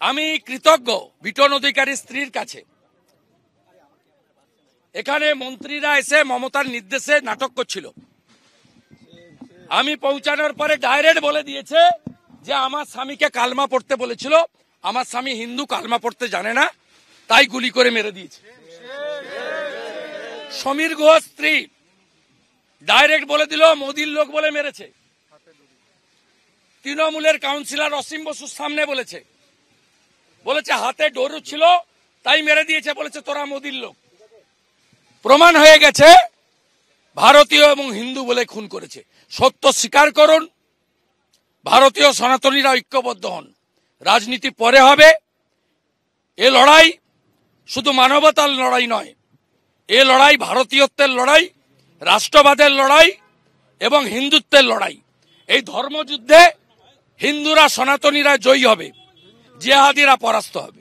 আমি কৃতজ্ঞ বিটন অধিকারী স্ত্রীর কাছে। এখানে মন্ত্রীরা এসে মমতার নির্দেশে নাটক করছিল। আমি পৌঁছানোর পরে ডাইরেক্ট বলে দিয়েছে যে আমার স্বামীকে কালমা পড়তে বলেছিল, আমার স্বামী হিন্দু, কালমা পড়তে জানে না, তাই গুলি করে মেরে দিয়েছে। সমীর ঘোষ স্ত্রী ডাইরেক্ট বলে দিল মোদির লোক বলে মেরেছে। তৃণমূলের কাউন্সিলর অসীম বসুর সামনে বলেছে হাতে ডোরু ছিল তাই মেরে দিয়েছে, বলেছে তোরা মোদির লোক। প্রমাণ হয়ে গেছে ভারতীয় এবং হিন্দু বলে খুন করেছে। সত্য স্বীকার করুন, ভারতীয় সনাতনীরা ঐক্যবদ্ধ হন। রাজনীতি পরে হবে। এ লড়াই শুধু মানবতার লড়াই নয়, এ লড়াই ভারতীয়ত্বের লড়াই, রাষ্ট্রবাদের লড়াই এবং হিন্দুত্বের লড়াই। এই ধর্মযুদ্ধে হিন্দুরা সনাতনীরা জয়ী হবে, জিহাদিরা পরাস্ত হবে।